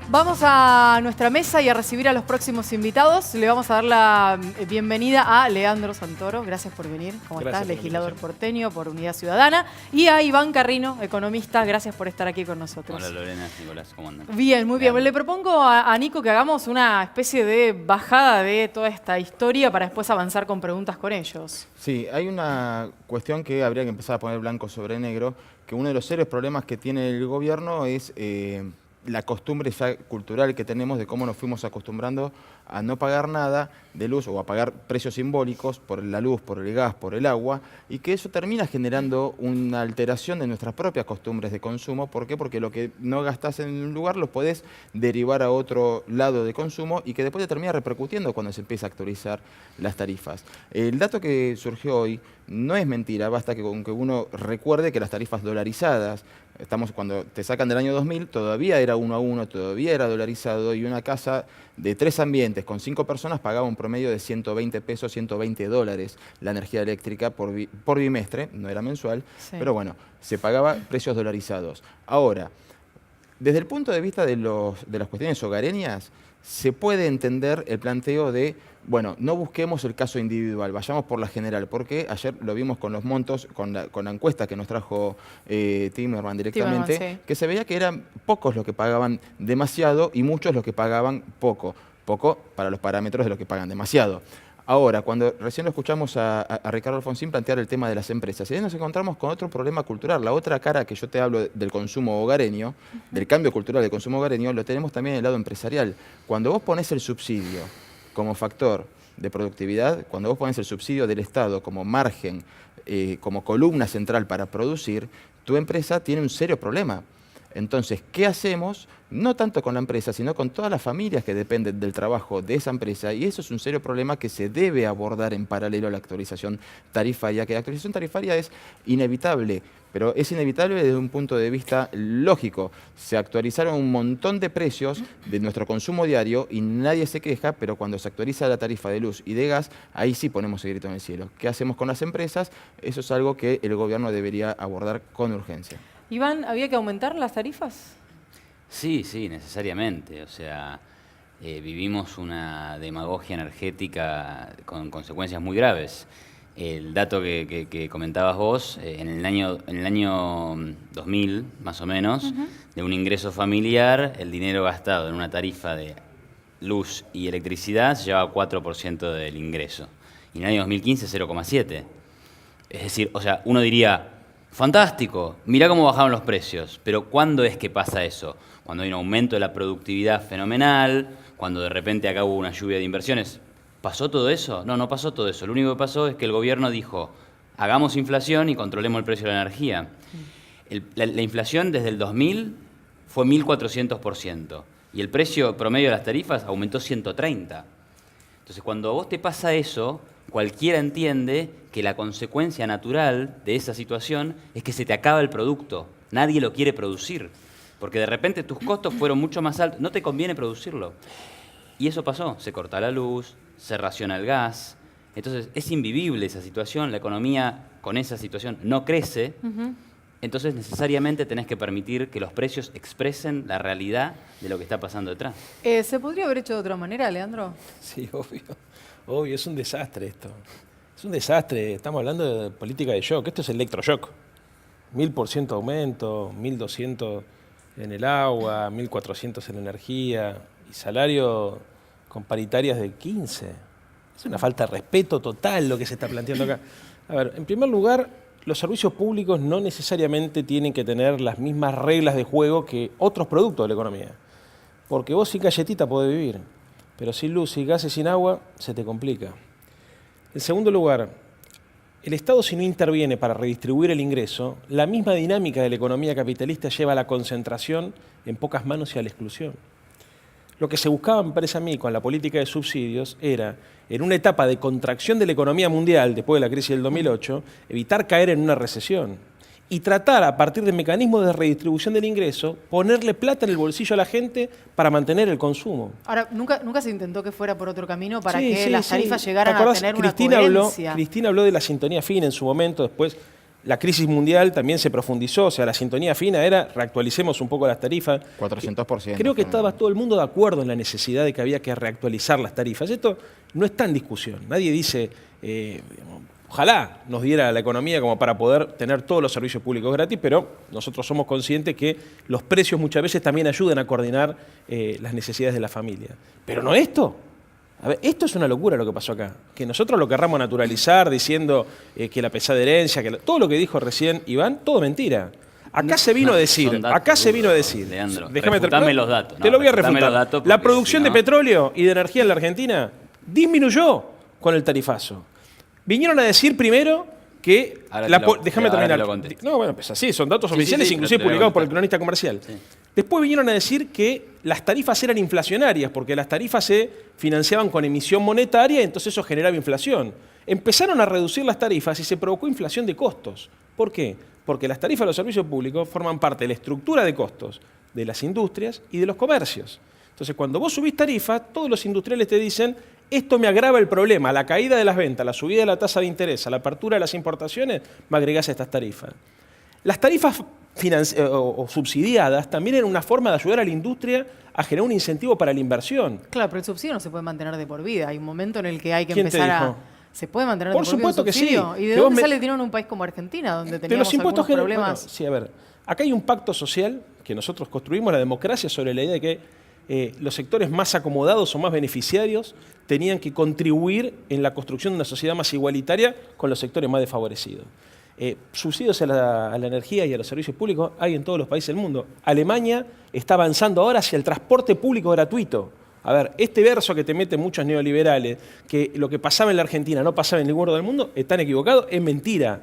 Vamos a nuestra mesa y a recibir a los próximos invitados. Le vamos a dar la bienvenida a Leandro Santoro. Gracias por venir. ¿Cómo estás? Legislador porteño por Unidad Ciudadana. Y a Iván Carrino, economista. Gracias por estar aquí con nosotros. Hola Lorena, Nicolás, ¿cómo andan? Bien, muy bien. Le propongo a Nico que hagamos una especie de bajada de toda esta historia para después avanzar con preguntas con ellos. Sí, hay una cuestión que habría que empezar a poner blanco sobre negro, que uno de los serios problemas que tiene el gobierno es la costumbre ya cultural que tenemos de cómo nos fuimos acostumbrando a no pagar nada de luz o a pagar precios simbólicos por la luz, por el gas, por el agua, y que eso termina generando una alteración de nuestras propias costumbres de consumo. ¿Por qué? Porque lo que no gastás en un lugar lo podés derivar a otro lado de consumo y que después te termina repercutiendo cuando se empieza a actualizar las tarifas. El dato que surgió hoy no es mentira, basta que con que uno recuerde que las tarifas dolarizadas, cuando te sacan del año 2000, todavía era 1 a 1, todavía era dolarizado, y una casa de 3 ambientes con 5 personas pagaba un promedio de 120 pesos, 120 dólares la energía eléctrica por bimestre, no era mensual, sí. Pero bueno, se pagaba precios dolarizados. Ahora, desde el punto de vista de las cuestiones hogareñas, se puede entender el planteo de, bueno, no busquemos el caso individual, vayamos por la general, porque ayer lo vimos con los montos, con la encuesta que nos trajo Timerman directamente, sí. Que se veía que eran pocos los que pagaban demasiado y muchos los que pagaban poco. Poco para los parámetros de los que pagan demasiado. Ahora, cuando recién lo escuchamos a Ricardo Alfonsín plantear el tema de las empresas, y ahí nos encontramos con otro problema cultural. La otra cara que yo te hablo del consumo hogareño, del cambio cultural del consumo hogareño, lo tenemos también en el lado empresarial. Cuando vos ponés el subsidio como factor de productividad, cuando vos ponés el subsidio del Estado como margen, como columna central para producir, tu empresa tiene un serio problema. Entonces, ¿qué hacemos? No tanto con la empresa, sino con todas las familias que dependen del trabajo de esa empresa, y eso es un serio problema que se debe abordar en paralelo a la actualización tarifaria, que la actualización tarifaria es inevitable, pero es inevitable desde un punto de vista lógico. Se actualizaron un montón de precios de nuestro consumo diario y nadie se queja, pero cuando se actualiza la tarifa de luz y de gas, ahí sí ponemos el grito en el cielo. ¿Qué hacemos con las empresas? Eso es algo que el gobierno debería abordar con urgencia. Iván, ¿había que aumentar las tarifas? Sí, necesariamente. O sea, vivimos una demagogia energética con consecuencias muy graves. El dato que comentabas vos, en el año 2000, más o menos, de un ingreso familiar, el dinero gastado en una tarifa de luz y electricidad se llevaba 4% del ingreso. Y en el año 2015, 0,7%. Es decir, o sea, uno diría, fantástico, mirá cómo bajaron los precios, pero ¿cuándo es que pasa eso? Cuando hay un aumento de la productividad fenomenal, cuando de repente acá hubo una lluvia de inversiones. ¿Pasó todo eso? No pasó todo eso. Lo único que pasó es que el gobierno dijo, hagamos inflación y controlemos el precio de la energía. La inflación desde el 2000 fue 1.400% y el precio promedio de las tarifas aumentó 130%. Entonces, cuando a vos te pasa eso, cualquiera entiende que la consecuencia natural de esa situación es que se te acaba el producto. Nadie lo quiere producir, porque de repente tus costos fueron mucho más altos. No te conviene producirlo. Y eso pasó. Se corta la luz, se raciona el gas. Entonces, es invivible esa situación. La economía con esa situación no crece. Entonces, necesariamente tenés que permitir que los precios expresen la realidad de lo que está pasando detrás. ¿Se podría haber hecho de otra manera, Leandro? Sí, obvio, es un desastre esto. Es un desastre, estamos hablando de política de shock, esto es electroshock. 1000% aumento, 1200 en el agua, 1400 en energía y salario con paritarias de 15. Es una falta de respeto total lo que se está planteando acá. A ver, en primer lugar, los servicios públicos no necesariamente tienen que tener las mismas reglas de juego que otros productos de la economía. Porque vos sin galletita podés vivir, pero sin luz, sin gas y sin agua se te complica. En segundo lugar, el Estado, si no interviene para redistribuir el ingreso, la misma dinámica de la economía capitalista lleva a la concentración en pocas manos y a la exclusión. Lo que se buscaba, me parece a mí, con la política de subsidios era, en una etapa de contracción de la economía mundial, después de la crisis del 2008, evitar caer en una recesión y tratar, a partir de mecanismos de redistribución del ingreso, ponerle plata en el bolsillo a la gente para mantener el consumo. Ahora, ¿nunca se intentó que fuera por otro camino para que las tarifas llegaran a tener una coherencia? Cristina habló de la sintonía fina en su momento, después La crisis mundial también se profundizó, o sea, la sintonía fina era reactualicemos un poco las tarifas. 400%. Creo que estaba todo el mundo de acuerdo en la necesidad de que había que reactualizar las tarifas. Esto no está en discusión. Nadie dice, ojalá nos diera la economía como para poder tener todos los servicios públicos gratis, pero nosotros somos conscientes que los precios muchas veces también ayudan a coordinar las necesidades de la familia. Pero no esto. A ver, esto es una locura lo que pasó acá. Que nosotros lo querramos naturalizar diciendo que la pesada herencia, todo lo que dijo recién Iván, todo mentira. Acá se vino a decir, Leandro, déjame refutame los datos. Te lo voy a refutame refutar. los datos La porque producción si no- de petróleo y de energía en la Argentina disminuyó con el tarifazo. Vinieron a decir primero que... déjame terminar. No, bueno, pues así, son datos oficiales, sí, inclusive pero te voy a publicados por el contar. cronista comercial. Sí. Después vinieron a decir que las tarifas eran inflacionarias, porque las tarifas se financiaban con emisión monetaria y entonces eso generaba inflación. Empezaron a reducir las tarifas y se provocó inflación de costos. ¿Por qué? Porque las tarifas de los servicios públicos forman parte de la estructura de costos de las industrias y de los comercios. Entonces, cuando vos subís tarifas, todos los industriales te dicen, esto me agrava el problema, la caída de las ventas, la subida de la tasa de interés, la apertura de las importaciones, me agregás estas tarifas. Las tarifas o subsidiadas también eran una forma de ayudar a la industria a generar un incentivo para la inversión. Claro, pero el subsidio no se puede mantener de por vida. Hay un momento en el que hay que ¿Quién te empezar dijo? ¿Se puede mantener Por de por vida un supuesto que sí. subsidio? ¿Y de Que vos dónde me- sale el dinero en un país como Argentina, donde De teníamos los impuestos algunos problemas? Bueno, sí, a ver, acá hay un pacto social que nosotros construimos, la democracia, sobre la idea de que los sectores más acomodados o más beneficiarios tenían que contribuir en la construcción de una sociedad más igualitaria con los sectores más desfavorecidos. Subsidios a la energía y a los servicios públicos hay en todos los países del mundo. Alemania está avanzando ahora hacia el transporte público gratuito. A ver, este verso que te meten muchos neoliberales, que lo que pasaba en la Argentina no pasaba en ningún lugar del mundo, están equivocados, es mentira.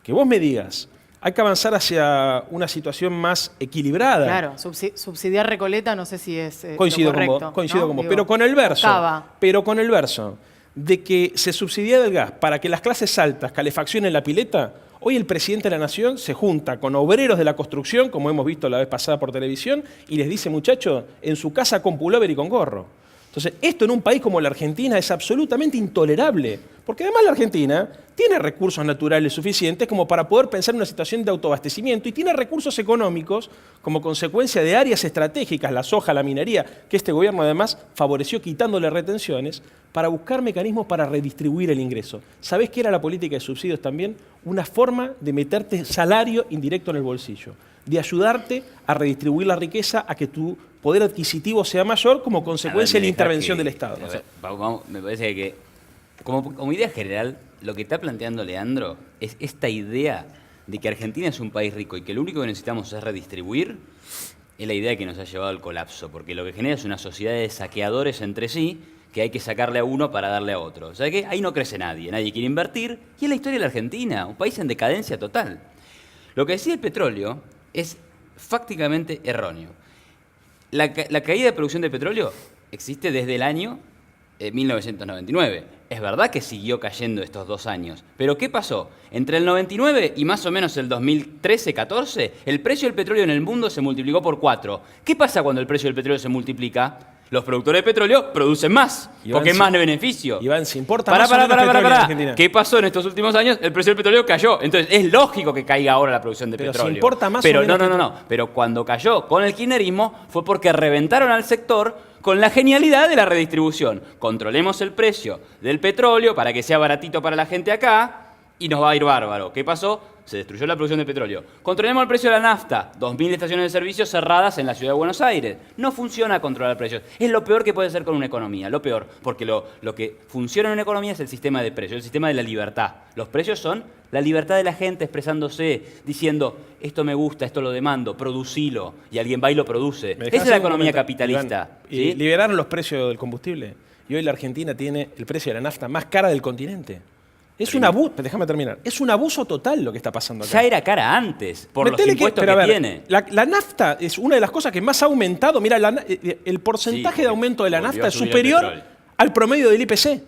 Que vos me digas, hay que avanzar hacia una situación más equilibrada. Claro, subsidiar Recoleta no sé si es Coincido lo con correcto, vos, coincido ¿no? con vos. Digo, Pero con el verso, Octava. de que se subsidiara el gas para que las clases altas calefaccionen la pileta, hoy el presidente de la Nación se junta con obreros de la construcción, como hemos visto la vez pasada por televisión, y les dice, muchachos, en su casa con pullover y con gorro. Entonces, esto en un país como la Argentina es absolutamente intolerable, porque además la Argentina tiene recursos naturales suficientes como para poder pensar en una situación de autoabastecimiento y tiene recursos económicos como consecuencia de áreas estratégicas, la soja, la minería, que este gobierno además favoreció quitándole retenciones para buscar mecanismos para redistribuir el ingreso. ¿Sabés qué era la política de subsidios también? Una forma de meterte salario indirecto en el bolsillo, de ayudarte a redistribuir la riqueza, a que tu poder adquisitivo sea mayor como consecuencia de la intervención del Estado. A ver, me parece que, como idea general, lo que está planteando Leandro es esta idea de que Argentina es un país rico y que lo único que necesitamos es redistribuir, es la idea que nos ha llevado al colapso, porque lo que genera es una sociedad de saqueadores entre sí, que hay que sacarle a uno para darle a otro. O sea que ahí no crece nadie quiere invertir, y es la historia de la Argentina, un país en decadencia total. Lo que decía el petróleo es fácticamente erróneo. La caída de producción de petróleo existe desde el año 1999. Es verdad que siguió cayendo estos 2 años, pero ¿qué pasó? Entre el 99 y más o menos el 2013-14, el precio del petróleo en el mundo se multiplicó por 4. ¿Qué pasa cuando el precio del petróleo se multiplica? Los productores de petróleo producen más, Iván, porque es más de beneficio. Iván, ¿se importa más o menos petróleo en Argentina? ¿Qué pasó en estos últimos años? El precio del petróleo cayó. Entonces, es lógico que caiga ahora la producción de Pero petróleo. ¿se importa más Pero o menos no. Pero cuando cayó con el kirchnerismo fue porque reventaron al sector con la genialidad de la redistribución. Controlemos el precio del petróleo para que sea baratito para la gente acá y nos va a ir bárbaro. ¿Qué pasó? Se destruyó la producción de petróleo. Controlemos el precio de la nafta. 2.000 estaciones de servicio cerradas en la ciudad de Buenos Aires. No funciona controlar precios. Es lo peor que puede hacer con una economía. Lo peor. Porque lo que funciona en una economía es el sistema de precios, el sistema de la libertad. Los precios son la libertad de la gente expresándose, diciendo, esto me gusta, esto lo demando, producilo. Y alguien va y lo produce. ¿Me Esa dejás es la hacer un economía comentario? capitalista. Iván, ¿sí? liberaron los precios del combustible y hoy la Argentina tiene el precio de la nafta más cara del continente. Es un abuso, déjame terminar, es un abuso total lo que está pasando acá. Ya era cara antes, por los Metele impuestos pero que a ver, tiene. La nafta es una de las cosas que más ha aumentado. Mira, el porcentaje Sí, de aumento de la volvió nafta a es subir el superior petróleo. al promedio del IPC.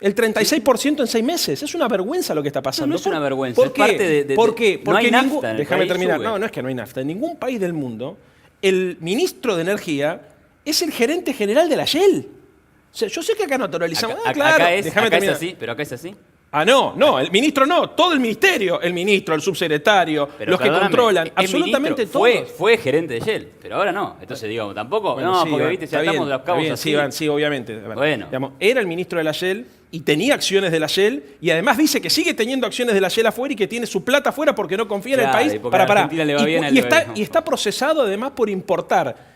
El 36% en 6 meses. Es una vergüenza lo que está pasando. No es una vergüenza, ¿Por es qué? parte de- ¿Por qué? no Porque hay nafta en el déjame país, terminar. sube. No es que no hay nafta. En ningún país del mundo, el ministro de Energía es el gerente general de la Shell. O sea, yo sé que acá naturalizamos. Acá, claro, acá es déjame terminar. así, pero acá es así. Ah, no, el ministro no, todo el ministerio, el ministro, el subsecretario, Pero los que perdóname, controlan, el absolutamente ministro todos. fue gerente de Shell, pero ahora no. Entonces, digamos, tampoco, Bueno, no, sí, porque Iván, viste, si está atamos bien, de los cabos está bien, así. sí, Iván, sí, obviamente. Bueno. Digamos, era el ministro de la Shell y tenía acciones de la Shell y además dice que sigue teniendo acciones de la Shell afuera y que tiene su plata afuera porque no confía en el Claro, país. y porque a Argentina le va bien, a él le va bien. Y está procesado además por importar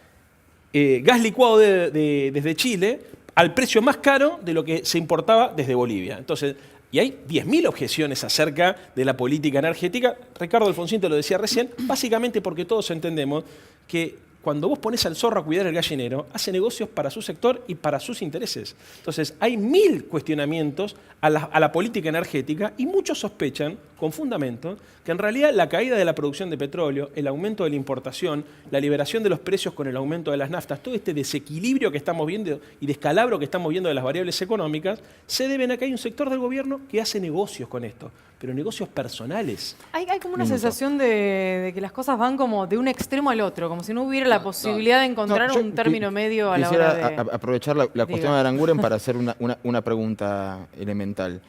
gas licuado desde Chile al precio más caro de lo que se importaba desde Bolivia. Entonces, y hay 10.000 objeciones acerca de la política energética. Ricardo Alfonsín te lo decía recién, básicamente porque todos entendemos que cuando vos pones al zorro a cuidar el gallinero, hace negocios para su sector y para sus intereses. Entonces, hay 1000 cuestionamientos a la política energética y muchos sospechan, con fundamento, que en realidad la caída de la producción de petróleo, el aumento de la importación, la liberación de los precios con el aumento de las naftas, todo este desequilibrio que estamos viendo y descalabro que estamos viendo de las variables económicas, se deben a que hay un sector del gobierno que hace negocios con esto, pero negocios personales. Hay como una sensación de que las cosas van como de un extremo al otro, como si no hubiera la posibilidad de encontrar yo un término medio a la quisiera hora de... aprovechar la cuestión de Aranguren para hacer una pregunta elemental.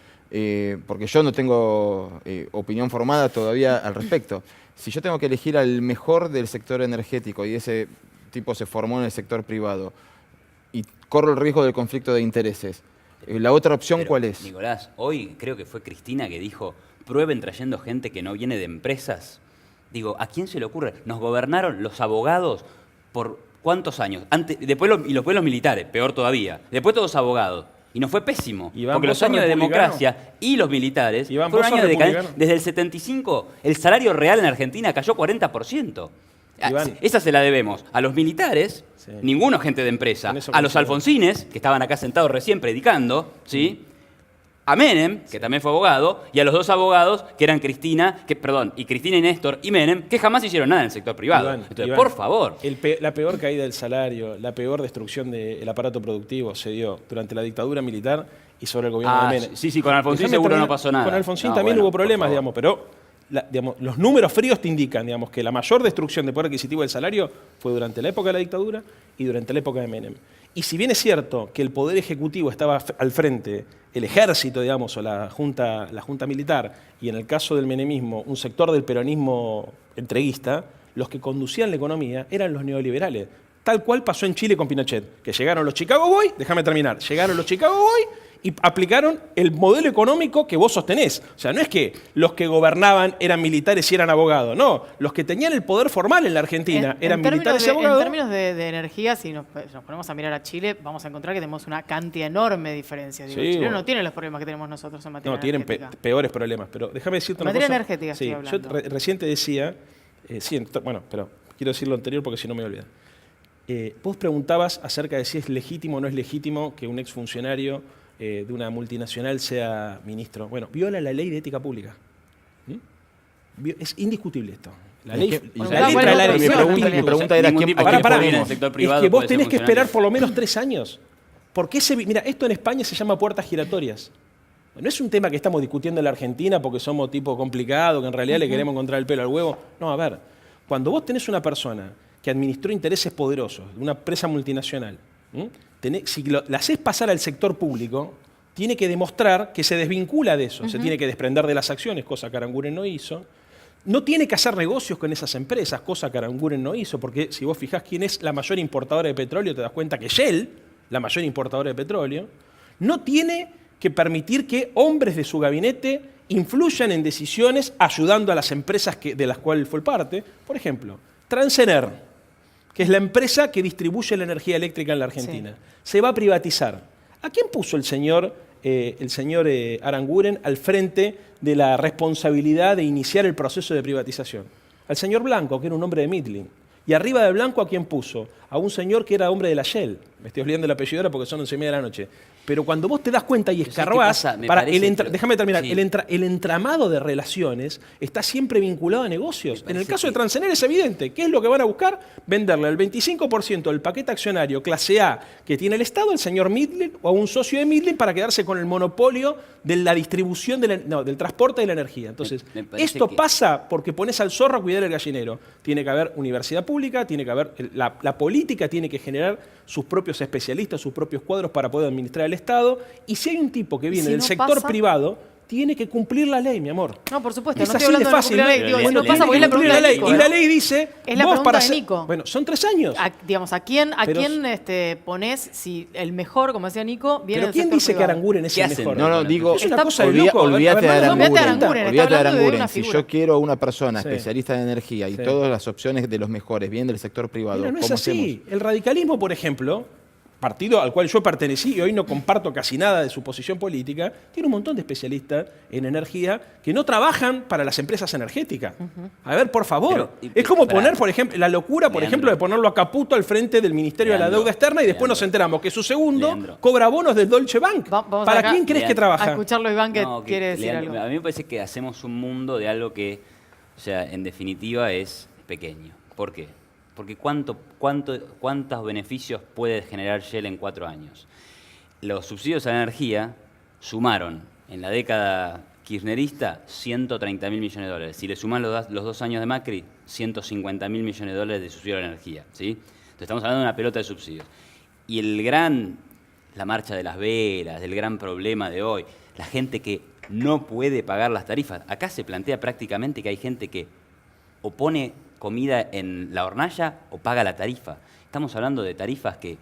Porque yo no tengo opinión formada todavía al respecto. Si yo tengo que elegir al mejor del sector energético y ese tipo se formó en el sector privado y corro el riesgo del conflicto de intereses, ¿la otra opción Pero, cuál es? Nicolás, hoy creo que fue Cristina que dijo, prueben trayendo gente que no viene de empresas. Digo, ¿a quién se le ocurre? Nos gobernaron los abogados por ¿cuántos años? Después los militares, peor todavía. Después todos abogados. Y nos fue pésimo. Iván, porque los ¿vos sos años de republicano? democracia y los militares Iván, fueron ¿vos años sos de decadencia. republicano? Desde el 75, el salario real en Argentina cayó 40%. Iván. Esa se la debemos a los militares, Sí. ninguno gente de empresa, Con eso a los coincido. Alfonsines, que estaban acá sentados recién predicando, ¿sí? A Menem, que también fue abogado, y a los dos abogados, que eran Cristina y Néstor y Menem, que jamás hicieron nada en el sector privado. Iván, Entonces, Iván, por favor. la peor caída del salario, la peor destrucción del aparato productivo se dio durante la dictadura militar y sobre el gobierno de Menem. Sí, con Alfonsín Déjame seguro terminar. no pasó nada. Con Alfonsín No, también bueno, hubo problemas, por digamos, pero los números fríos te indican, digamos, que la mayor destrucción de poder adquisitivo del salario fue durante la época de la dictadura y durante la época de Menem. Y si bien es cierto que el poder ejecutivo estaba al frente, el ejército, digamos, o la junta militar, y en el caso del menemismo, un sector del peronismo entreguista, los que conducían la economía eran los neoliberales. Tal cual pasó en Chile con Pinochet, que llegaron los Chicago Boys, déjame terminar, llegaron los Chicago Boys y aplicaron el modelo económico que vos sostenés. O sea, no es que los que gobernaban eran militares y eran abogados, no. Los que tenían el poder formal en la Argentina eran militares y abogados. En términos de energía, si nos ponemos a mirar a Chile, vamos a encontrar que tenemos una cantidad enorme de diferencias. Digo, Sí, Chile bueno. no tiene los problemas que tenemos nosotros en materia No, tienen energética. peores problemas. Pero déjame decirte una cosa. Materia energética Sí, estoy yo hablando. recién te decía, bueno, pero quiero decir lo anterior porque si no me voy a olvidar. Vos preguntabas acerca de si es legítimo o no es legítimo que un exfuncionario de una multinacional sea ministro. Bueno, viola la ley de ética pública. Es indiscutible esto. La ley, bueno, la letra de la ley. mi pregunta era Ningún ¿quién- tipo a de quién poder podemos? en el sector Es privado que vos puede ser tenés que funcionario. esperar por lo menos 3 años. Porque mira, esto en España se llama puertas giratorias. No es un tema que estamos discutiendo en la Argentina porque somos tipo complicado, que en realidad le queremos encontrar el pelo al huevo. No, a ver, cuando vos tenés una persona que administró intereses poderosos de una empresa multinacional, si la haces pasar al sector público, tiene que demostrar que se desvincula de eso, se tiene que desprender de las acciones, cosa que Aranguren no hizo. No tiene que hacer negocios con esas empresas, cosa que Aranguren no hizo, porque si vos fijás quién es la mayor importadora de petróleo, te das cuenta que Shell, la mayor importadora de petróleo, no tiene que permitir que hombres de su gabinete influyan en decisiones ayudando a las empresas de las cuales fue parte. Por ejemplo, Transener, que es la empresa que distribuye la energía eléctrica en la Argentina, se va a privatizar. ¿A quién puso el señor Aranguren al frente de la responsabilidad de iniciar el proceso de privatización? Al señor Blanco, que era un hombre de Midling. Y arriba de Blanco, ¿a quién puso? A un señor que era hombre de la Shell. Me estoy olvidando el apellido ahora porque son 11:30 de la noche. Pero cuando vos te das cuenta y escarbás, déjame terminar, Sí. el entramado de relaciones está siempre vinculado a negocios. En el caso de Transener es evidente. ¿Qué es lo que van a buscar? Venderle el 25% del paquete accionario clase A que tiene el Estado al señor Midland o a un socio de Midland para quedarse con el monopolio de la distribución, del transporte de la energía. Entonces, Me parece esto que- pasa porque pones al zorro a cuidar el gallinero. Tiene que haber universidad pública, tiene que haber la política tiene que generar sus propios especialistas, sus propios cuadros para poder administrar el Estado. Y si hay un tipo que viene si del no sector pasa? privado, tiene que cumplir la ley, mi amor. No, por supuesto, Es no estoy así de hablando de no fácil, cumplir la ley. ¿no? Digo, Bueno, eso no tiene pasa porque es la Tiene que pregunta cumplir la de ley. Nico. Y la ley dice... Es la vos pregunta para de ser- Nico. Bueno, son 3 años. Digamos, ¿a quién Pero- ponés si el mejor, como decía Nico, viene Pero del ¿quién sector dice que privado? Aranguren es ¿Qué el hacen? mejor? No, digo, Es una cosa de loco. olvídate de olvídate de Aranguren. Aranguren, está Olvídate de hablando de una Aranguren. Si figura. yo quiero una persona Sí. especialista en energía y Sí. todas las opciones de los mejores vienen del sector privado, Mira, no es ¿cómo así. hacemos? El radicalismo, por ejemplo, partido al cual yo pertenecí y hoy no comparto casi nada de su posición política, tiene un montón de especialistas en energía que no trabajan para las empresas energéticas. A ver, por favor. Pero, es como pará. poner, por ejemplo, la locura, por Leandro. ejemplo, de ponerlo a Caputo al frente del Ministerio de la Leandro. Deuda Externa y después Leandro. nos enteramos que su segundo Leandro. cobra bonos del Deutsche Bank. Vamos ¿Para acá. quién crees que Leandro. A trabaja? escucharlo, Iván, que No, quiere decir Leandro, algo. a mí me parece que hacemos un mundo de algo que, o sea, en definitiva es pequeño. ¿Por qué? Porque ¿cuántos beneficios puede generar Shell en 4 años? Los subsidios a la energía sumaron en la década kirchnerista 130.000 millones de dólares. Si le suman los 2 años de Macri, 150.000 millones de dólares de subsidio a la energía. ¿Sí? Entonces estamos hablando de una pelota de subsidios. Y la marcha de las velas, del gran problema de hoy, la gente que no puede pagar las tarifas. Acá se plantea prácticamente que hay gente que o pone comida en la hornalla o paga la tarifa. Estamos hablando de tarifas que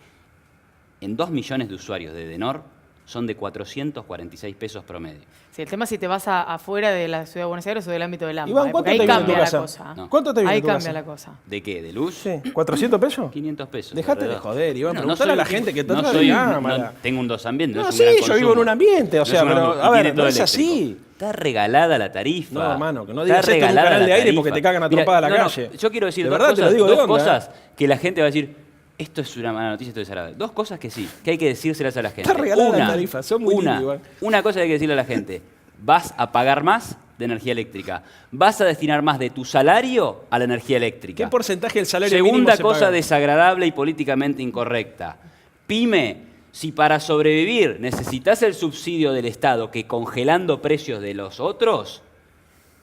en 2 millones de usuarios de Edenor son de 446 pesos promedio. Sí, el tema es si te vas afuera de la ciudad de Buenos Aires o del ámbito del AMBA. Iván, ¿cuánto porque ahí te viene en tu cambia la casa? cosa. No. ¿Cuánto te viene Ahí en tu cambia casa? la cosa. ¿De qué? ¿De luz? Sí. ¿400 pesos? 500 pesos. Dejate de alrededor. joder, Iván. Bueno, Preguntale a la soy- gente que te no trata soy- de cámara. no, tengo un dos ambientes. No, es un sí, gran yo vivo en consumo. un ambiente, o No sea, es un pero, gran- a y ver, tiene no todo es eléctrico. así. Está regalada la tarifa. No, hermano, que no Está digas esto en un regalada canal de la aire tarifa. porque te cagan a Mira, tropada a la no, no, calle. yo quiero decir De dos verdad te lo cosas, digo de dos onda, cosas que la gente va a decir, esto es una mala noticia, esto es desagradable. 2 cosas que sí, que hay que decírselas a la gente. Está regalada la tarifa, son muy lindos, igual. Una cosa que hay que decirle a la gente, vas a pagar más de energía eléctrica. Vas a destinar más de tu salario a la energía eléctrica. ¿Qué porcentaje del salario mínimo Segunda se cosa paga? desagradable y políticamente incorrecta. Pyme, si para sobrevivir necesitas el subsidio del Estado que congelando precios de los otros,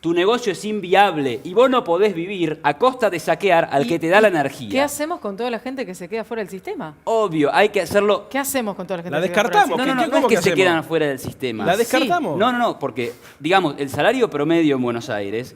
tu negocio es inviable y vos no podés vivir a costa de saquear al que te da la energía. ¿Qué hacemos con toda la gente que se queda fuera del sistema? Obvio, hay que hacerlo. ¿Qué hacemos con toda la gente La que se queda fuera del descartamos. No, sistema? no, no, no es ¿Cómo que que se hacemos? quedan fuera del sistema. ¿La descartamos? No, porque, digamos, el salario promedio en Buenos Aires,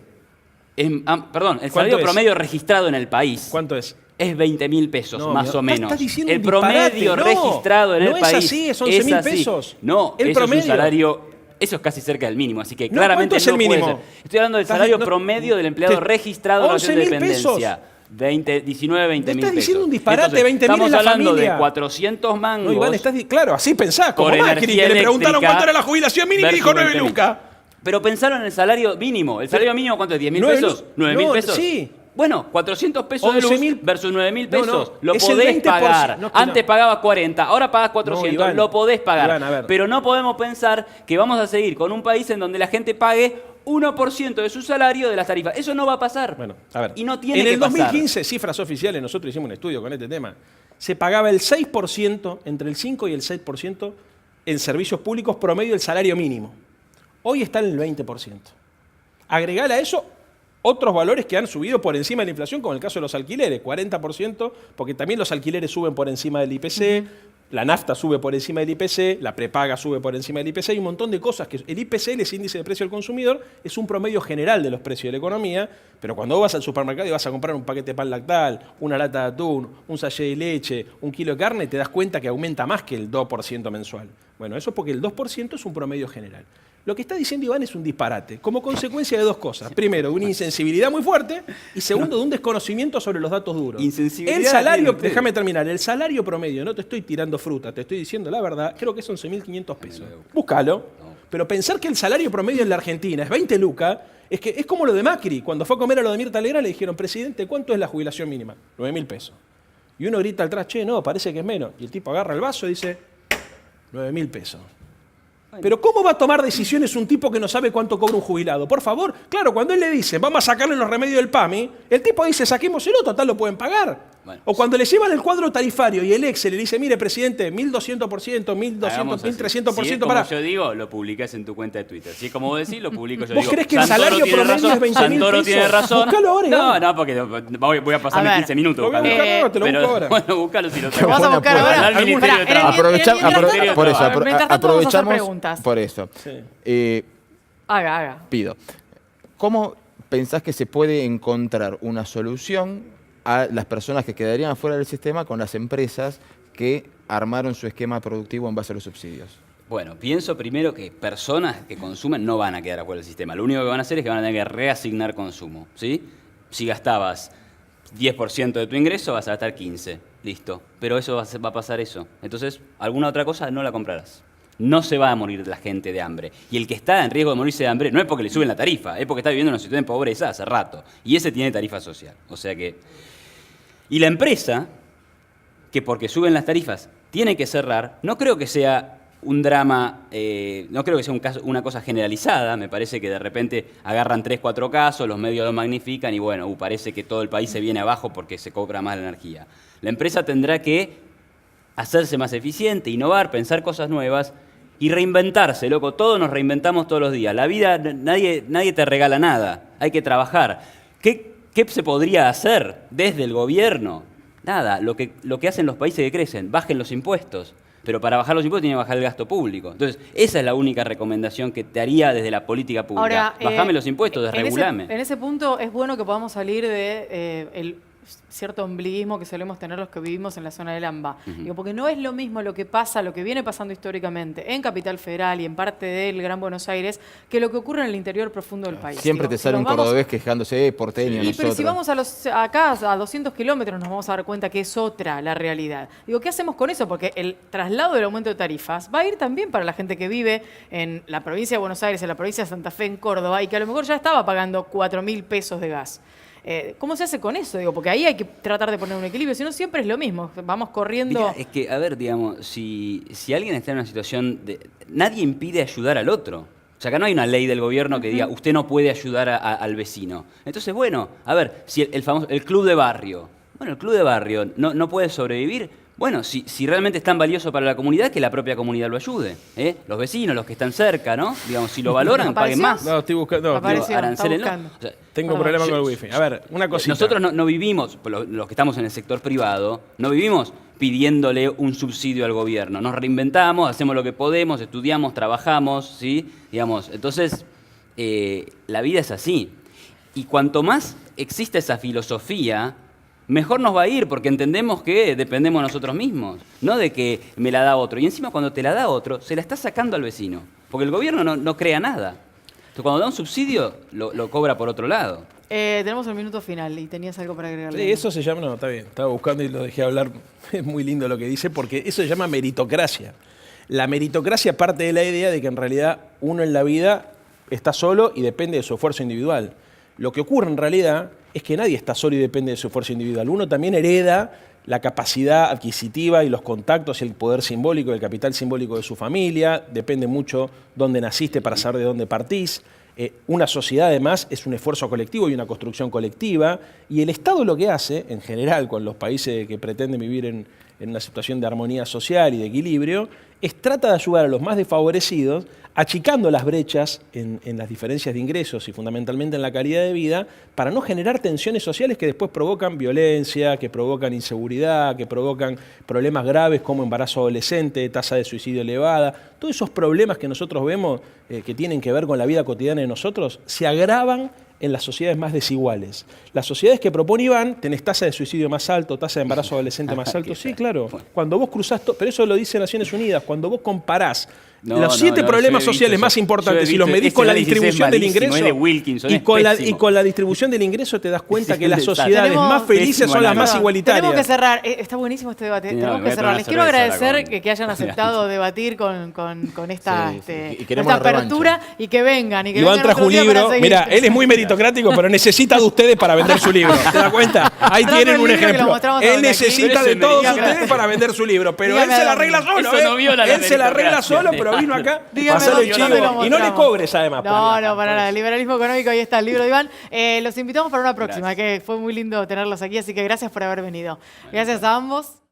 perdón, el ¿Cuánto salario es? promedio registrado en el país ¿Cuánto es? es 20.000 pesos, No, más mi- o menos. estás diciendo El un disparate. promedio No, registrado en el no es país así, es 11.000 así. pesos. No, El eso promedio. es un salario. Eso es casi cerca del mínimo, así que No, claramente ¿cuánto es el no puede mínimo? ser. Estoy hablando del Estás- salario no- promedio del empleado te- registrado en la Nación de 11.000 pesos. Dependencia. 19, 20 mil estás pesos. diciendo un disparate, Entonces, 20.000 estamos es la hablando familia. de 400 mangos. No, Iván, claro, así pensás, como Por Macri, energía que le preguntaron eléctrica cuánto era la jubilación mínima y dijo versus 9 20.000. lucas. Pero pensaron en el salario mínimo. ¿El salario mínimo cuánto es? ¿10.000 9 pesos? ¿9.000 no, pesos? sí. Bueno, 400 pesos de 11.000 luz versus 9.000 No, no, pesos. Lo es el podés 20%. pagar. No, que Antes no. pagabas 40, ahora pagas 400. No, Iván. Lo podés pagar. Iván, a ver. Pero no podemos pensar que vamos a seguir con un país en donde la gente pague 1% de su salario de las tarifas. Eso no va a pasar. Bueno, a ver. Y no tiene en que el pasar. 2015, cifras oficiales, nosotros hicimos un estudio con este tema, se pagaba el 6%, entre el 5 y el 6% en servicios públicos promedio del salario mínimo. Hoy está en el 20%. Agregale a eso otros valores que han subido por encima de la inflación, como el caso de los alquileres, 40%, porque también los alquileres suben por encima del IPC, la nafta sube por encima del IPC, la prepaga sube por encima del IPC, hay un montón de cosas que el IPC, el índice de precio del consumidor, es un promedio general de los precios de la economía, pero cuando vos vas al supermercado y vas a comprar un paquete de pan lactal, una lata de atún, un sachet de leche, un kilo de carne, te das cuenta que aumenta más que el 2% mensual. Bueno, eso es porque el 2% es un promedio general. Lo que está diciendo Iván es un disparate, como consecuencia de 2 cosas. Primero, de una insensibilidad muy fuerte y segundo, de un desconocimiento sobre los datos duros. Insensibilidad El salario, tiene usted. déjame terminar, el salario promedio, no te estoy tirando fruta, te estoy diciendo la verdad, creo que es 11.500 pesos. Búscalo. Pero pensar que el salario promedio en la Argentina es 20 lucas, es que es como lo de Macri. Cuando fue a comer a lo de Mirta Legrand le dijeron, presidente, ¿cuánto es la jubilación mínima? 9.000 pesos. Y uno grita atrás, che, no, parece que es menos. Y el tipo agarra el vaso y dice, 9.000 pesos. Pero ¿cómo va a tomar decisiones un tipo que no sabe cuánto cobra un jubilado? Por favor, claro, cuando él le dice, vamos a sacarle los remedios del PAMI, el tipo dice, saquémoselo, total lo pueden pagar. Bueno. O cuando le llevan el cuadro tarifario y el Excel le dice, mire, presidente, 1.200%, 1.200%, Hagamos así. 1.300%, Si es como para... yo digo, lo publicás en tu cuenta de Twitter. Si es como vos decís, lo publico yo. ¿Vos digo, crees que el Santoro salario tiene promedio razón, es 20.000 Santoro tiene pesos? razón. Búscalo ahora, No, Iván. no, porque voy a pasarme A ver. 15 minutos Lo voy a buscando. buscar ahora, te lo Pero, busco ahora. Bueno, búscalo si lo Lo tengo. vas a Buena buscar apuesta. ahora. Al Ministerio de Pará, Trabajo. Aprovechamos, mientras tanto, por eso, mientras tanto vamos a hacer aprovechamos preguntas. por eso. Sí. Haga. Pido. ¿Cómo pensás que se puede encontrar una solución a las personas que quedarían afuera del sistema con las empresas que armaron su esquema productivo en base a los subsidios? Bueno, pienso primero que personas que consumen no van a quedar afuera del sistema. Lo único que van a hacer es que van a tener que reasignar consumo, ¿sí? Si gastabas 10% de tu ingreso, vas a gastar 15%. Listo. Pero eso va a pasar eso. Entonces, alguna otra cosa no la comprarás. No se va a morir la gente de hambre. Y el que está en riesgo de morirse de hambre no es porque le suben la tarifa, es porque está viviendo en una situación de pobreza hace rato. Y ese tiene tarifa social. O sea que... Y la empresa, que porque suben las tarifas tiene que cerrar, no creo que sea un drama, no creo que sea una cosa generalizada. Me parece que de repente agarran 3, 4 casos, los medios lo magnifican y bueno, parece que todo el país se viene abajo porque se cobra más la energía. La empresa tendrá que hacerse más eficiente, innovar, pensar cosas nuevas y reinventarse, loco. Todos nos reinventamos todos los días. La vida, nadie te regala nada. Hay que trabajar. ¿Qué se podría hacer desde el gobierno? Nada. Lo que hacen los países que crecen, bajen los impuestos. Pero para bajar los impuestos tiene que bajar el gasto público. Entonces, esa es la única recomendación que te haría desde la política pública. Ahora, bajame los impuestos, desregulame. En ese punto es bueno que podamos salir de el cierto ombliguismo que solemos tener los que vivimos en la zona del AMBA. Digo, porque no es lo mismo lo que pasa, lo que viene pasando históricamente en Capital Federal y en parte del Gran Buenos Aires, que lo que ocurre en el interior profundo del país. Siempre te sale un cordobés quejándose, porteño, nosotros. Pero si vamos acá a 200 kilómetros nos vamos a dar cuenta que es otra la realidad. Digo, ¿qué hacemos con eso? Porque el traslado del aumento de tarifas va a ir también para la gente que vive en la provincia de Buenos Aires, en la provincia de Santa Fe, en Córdoba, y que a lo mejor ya estaba pagando 4.000 pesos de gas. ¿Cómo se hace con eso? Digo, porque ahí hay que tratar de poner un equilibrio, si no siempre es lo mismo, vamos corriendo... Mira, es que, a ver, digamos, si alguien está en una situación de... Nadie impide ayudar al otro. O sea, acá no hay una ley del gobierno que diga, usted no puede ayudar al vecino. Entonces, bueno, a ver, si el club de barrio, bueno, el club de barrio no puede sobrevivir. Bueno, si realmente es tan valioso para la comunidad, que la propia comunidad lo ayude. Los vecinos, los que están cerca, ¿no? Digamos, si lo valoran, paguen más. No, estoy buscando. Arancélenlo. buscando. O sea, Tengo problema con el wifi. A ver, una cosita. nosotros no vivimos, los que estamos en el sector privado, no vivimos pidiéndole un subsidio al gobierno. Nos reinventamos, hacemos lo que podemos, estudiamos, trabajamos, ¿sí? Digamos, entonces, la vida es así. Y cuanto más existe esa filosofía, mejor nos va a ir, porque entendemos que dependemos nosotros mismos, no de que me la da otro. Y encima cuando te la da otro, se la está sacando al vecino, porque el gobierno no crea nada. Entonces cuando da un subsidio, lo cobra por otro lado. Tenemos el minuto final y tenías algo para agregarle. Sí, eso se llama, no, está bien, estaba buscando y lo dejé hablar, es muy lindo lo que dice, porque eso se llama meritocracia. La meritocracia parte de la idea de que en realidad uno en la vida está solo y depende de su esfuerzo individual. Lo que ocurre en realidad es que nadie está solo y depende de su esfuerzo individual. Uno también hereda la capacidad adquisitiva y los contactos y el poder simbólico, el capital simbólico de su familia. Depende mucho dónde naciste para saber de dónde partís. Una sociedad, además, es un esfuerzo colectivo y una construcción colectiva. Y el Estado lo que hace, en general, con los países que pretenden vivir en una situación de armonía social y de equilibrio, es trata de ayudar a los más desfavorecidos, achicando las brechas en las diferencias de ingresos y fundamentalmente en la calidad de vida, para no generar tensiones sociales que después provocan violencia, que provocan inseguridad, que provocan problemas graves como embarazo adolescente, tasa de suicidio elevada. Todos esos problemas que nosotros vemos que tienen que ver con la vida cotidiana de nosotros se agravan en las sociedades más desiguales. Las sociedades que propone Iván, tenés tasa de suicidio más alto, tasa de embarazo adolescente más alto. Sí, claro. Cuando vos cruzás, pero eso lo dice Naciones Unidas, cuando vos comparás los 7 problemas sociales más importantes y los medís con la distribución del ingreso y con la distribución del ingreso te das cuenta que las sociedades más felices son las más igualitarias. Tenemos que cerrar. Está buenísimo este debate. Tenemos que cerrar. Les quiero agradecer que hayan aceptado debatir con esta apertura y que vengan. Iván trajo un libro. Mira, él es muy meritocrático, pero necesita de ustedes para vender su libro. ¿Te das cuenta? Ahí tienen un ejemplo. Él necesita de todos ustedes para vender su libro, pero él se la arregla solo. Él se la arregla solo, pero vino acá a hacer el chivo. Y no le cobres, además. No, para nada. Liberalismo económico, ahí está el libro de Iván. Los invitamos para una próxima, que fue muy lindo tenerlos aquí, así que gracias por haber venido. Gracias a ambos.